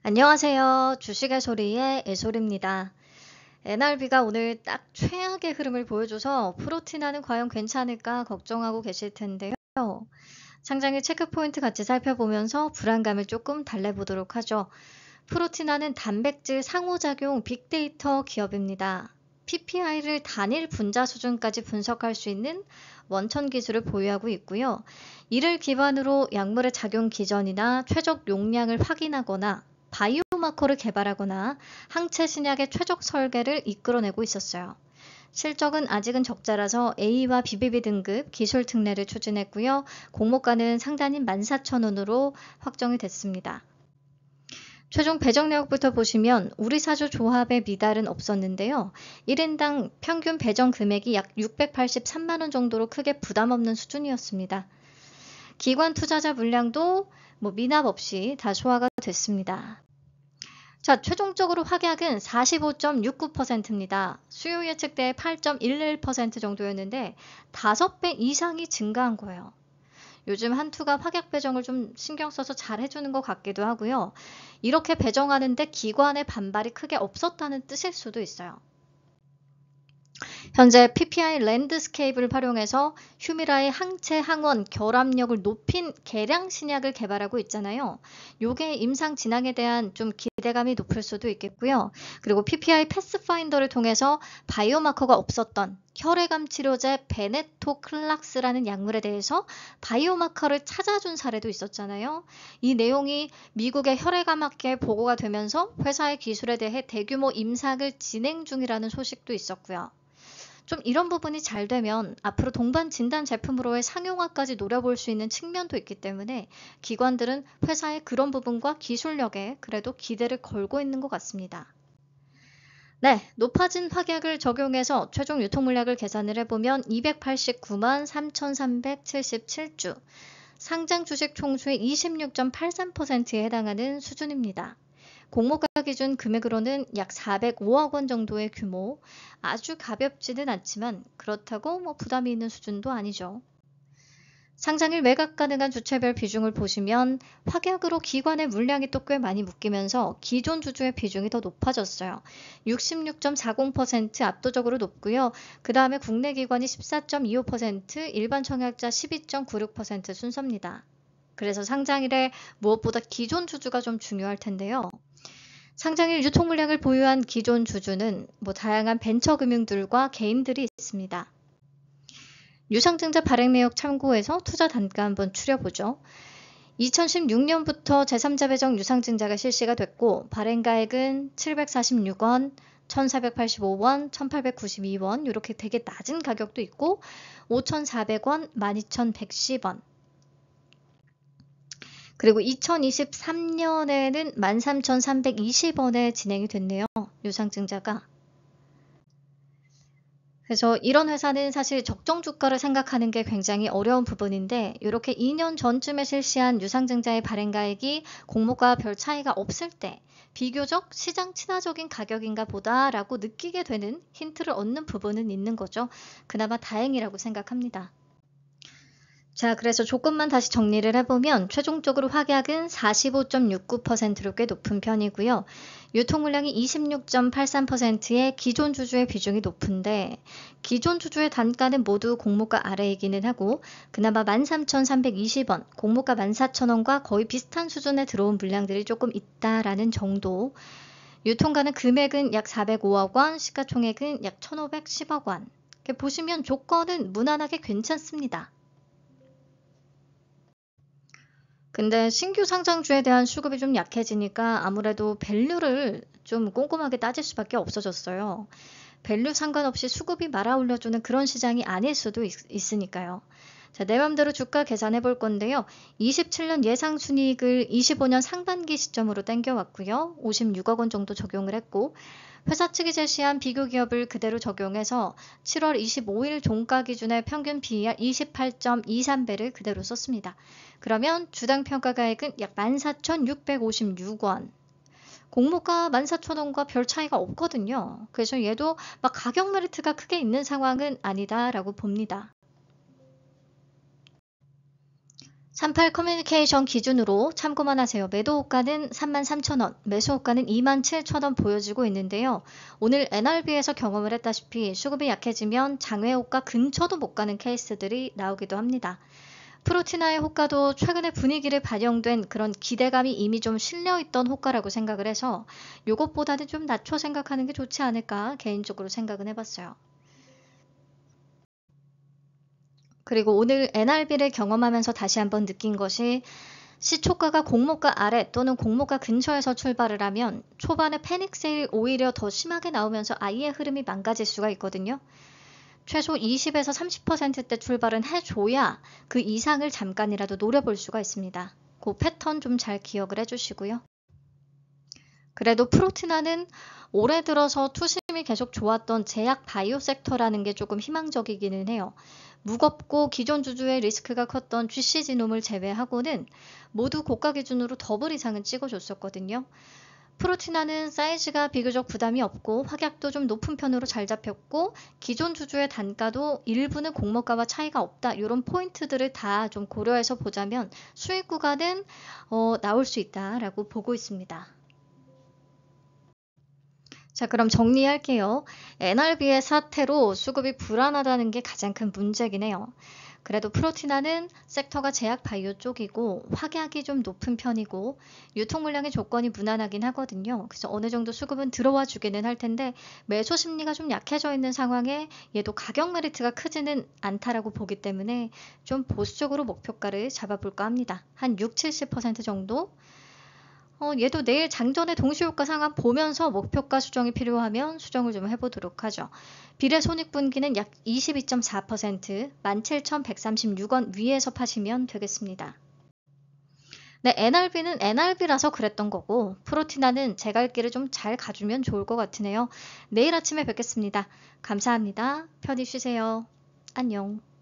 안녕하세요. 주식의 소리의 애솔입니다. NRB가 오늘 딱 최악의 흐름을 보여줘서 프로티나는 과연 괜찮을까 걱정하고 계실 텐데요. 상장의 체크포인트 같이 살펴보면서 불안감을 조금 달래보도록 하죠. 프로티나는 단백질 상호작용 빅데이터 기업입니다. PPI를 단일 분자 수준까지 분석할 수 있는 원천 기술을 보유하고 있고요. 이를 기반으로 약물의 작용 기전이나 최적 용량을 확인하거나 바이오마커를 개발하거나 항체 신약의 최적 설계를 이끌어내고 있었어요. 실적은 아직은 적자라서 A와 BBB 등급 기술 특례를 추진했고요. 공모가는 상단인 14,000원으로 확정이 됐습니다. 최종 배정 내역부터 보시면 우리사주 조합의 미달은 없었는데요. 1인당 평균 배정 금액이 약 683만원 정도로 크게 부담 없는 수준이었습니다. 기관 투자자 물량도 미납 없이 다 소화가 됐습니다. 자, 최종적으로 확약은 45.69%입니다. 수요 예측대 8.11% 정도였는데 5배 이상이 증가한 거예요. 요즘 한투가 확약 배정을 좀 신경 써서 잘 해주는 것 같기도 하고요. 이렇게 배정하는데 기관의 반발이 크게 없었다는 뜻일 수도 있어요. 현재 PPI 랜드스케이프를 활용해서 휴미라의 항체 항원 결합력을 높인 개량 신약을 개발하고 있잖아요. 요게 임상 진행에 대한 좀 기대감이 높을 수도 있겠고요. 그리고 PPI 패스파인더를 통해서 바이오마커가 없었던 혈액암 치료제 베네토클락스라는 약물에 대해서 바이오마커를 찾아준 사례도 있었잖아요. 이 내용이 미국의 혈액암학회에 보고가 되면서 회사의 기술에 대해 대규모 임상을 진행 중이라는 소식도 있었고요. 좀 이런 부분이 잘 되면 앞으로 동반 진단 제품으로의 상용화까지 노려볼 수 있는 측면도 있기 때문에 기관들은 회사의 그런 부분과 기술력에 그래도 기대를 걸고 있는 것 같습니다. 네, 높아진 확약을 적용해서 최종 유통 물량을 계산을 해보면 289만 3,377주, 상장 주식 총수의 26.83%에 해당하는 수준입니다. 공모가 기준 금액으로는 약 405억 원 정도의 규모, 아주 가볍지는 않지만 그렇다고 부담이 있는 수준도 아니죠. 상장일 매각 가능한 주체별 비중을 보시면 확약으로 기관의 물량이 또 꽤 많이 묶이면서 기존 주주의 비중이 더 높아졌어요. 66.40% 압도적으로 높고요. 그 다음에 국내 기관이 14.25%, 일반 청약자 12.96% 순서입니다. 그래서 상장일에 무엇보다 기존 주주가 좀 중요할 텐데요. 상장일 유통 물량을 보유한 기존 주주는 다양한 벤처금융들과 개인들이 있습니다. 유상증자 발행 내역 참고해서 투자 단가 한번 추려보죠. 2016년부터 제3자 배정 유상증자가 실시가 됐고 발행가액은 746원, 1485원, 1892원 이렇게 되게 낮은 가격도 있고 5,400원, 12,110원 그리고 2023년에는 13,320원에 진행이 됐네요. 유상증자가. 그래서 이런 회사는 사실 적정 주가를 생각하는 게 굉장히 어려운 부분인데 이렇게 2년 전쯤에 실시한 유상증자의 발행가액이 공모가와 별 차이가 없을 때 비교적 시장 친화적인 가격인가 보다라고 느끼게 되는 힌트를 얻는 부분은 있는 거죠. 그나마 다행이라고 생각합니다. 자, 그래서 조금만 다시 정리를 해보면 최종적으로 확약은 45.69%로 꽤 높은 편이고요. 유통 물량이 26.83%의 기존 주주의 비중이 높은데 기존 주주의 단가는 모두 공모가 아래이기는 하고 그나마 13,320원, 공모가 14,000원과 거의 비슷한 수준에 들어온 물량들이 조금 있다라는 정도. 유통가는 금액은 약 405억 원, 시가총액은 약 1,510억 원. 이렇게 보시면 조건은 무난하게 괜찮습니다. 근데 신규 상장주에 대한 수급이 좀 약해지니까 아무래도 밸류를 좀 꼼꼼하게 따질 수밖에 없어졌어요. 밸류 상관없이 수급이 말아올려주는 그런 시장이 아닐 수도 있으니까요. 자, 내 맘대로 주가 계산해 볼 건데요. 27년 예상 순이익을 25년 상반기 시점으로 땡겨왔고요. 56억 원 정도 적용을 했고 회사 측이 제시한 비교 기업을 그대로 적용해서 7월 25일 종가 기준의 평균 PER 28.23배를 그대로 썼습니다. 그러면 주당 평가가액은 약 14,656원. 공모가 14,000원과 별 차이가 없거든요. 그래서 얘도 막 가격 메리트가 크게 있는 상황은 아니다라고 봅니다. 38 커뮤니케이션 기준으로 참고만 하세요. 매도 호가는 33,000원, 매수 호가는 27,000원 보여지고 있는데요. 오늘 NRB에서 경험을 했다시피 수급이 약해지면 장외 호가 근처도 못 가는 케이스들이 나오기도 합니다. 프로티나의 호가도 최근에 분위기를 반영된 그런 기대감이 이미 좀 실려있던 호가라고 생각을 해서 이것보다는 좀 낮춰 생각하는 게 좋지 않을까 개인적으로 생각은 해봤어요. 그리고 오늘 NRB를 경험하면서 다시 한번 느낀 것이 시초가가 공모가 아래 또는 공모가 근처에서 출발을 하면 초반에 패닉 세일 오히려 더 심하게 나오면서 아예 흐름이 망가질 수가 있거든요. 최소 20에서 30%대 출발은 해줘야 그 이상을 잠깐이라도 노려볼 수가 있습니다. 그 패턴 좀 잘 기억을 해주시고요. 그래도 프로티나는 올해 들어서 투심이 계속 좋았던 제약 바이오 섹터라는 게 조금 희망적이기는 해요. 무겁고 기존 주주의 리스크가 컸던 GC지놈을 제외하고는 모두 고가 기준으로 더블 이상은 찍어줬었거든요. 프로티나는 사이즈가 비교적 부담이 없고 확약도 좀 높은 편으로 잘 잡혔고 기존 주주의 단가도 일부는 공모가와 차이가 없다. 이런 포인트들을 다 좀 고려해서 보자면 수익 구간은 나올 수 있다라고 보고 있습니다. 자, 그럼 정리할게요. NRB의 사태로 수급이 불안하다는 게 가장 큰 문제긴 해요. 그래도 프로티나는 섹터가 제약 바이오 쪽이고 확약이 좀 높은 편이고 유통 물량의 조건이 무난하긴 하거든요. 그래서 어느 정도 수급은 들어와 주기는 할 텐데 매수 심리가 좀 약해져 있는 상황에 얘도 가격 메리트가 크지는 않다라고 보기 때문에 좀 보수적으로 목표가를 잡아볼까 합니다. 한 6, 70% 정도? 얘도 내일 장전의 동시효과 상황 보면서 목표가 수정이 필요하면 수정을 좀 해보도록 하죠. 비례 손익분기는 약 22.4%, 17,136원 위에서 파시면 되겠습니다. 네, NRB는 NRB라서 그랬던 거고 프로티나는 제 갈 길을 좀 잘 가주면 좋을 것 같으네요. 내일 아침에 뵙겠습니다. 감사합니다. 편히 쉬세요. 안녕.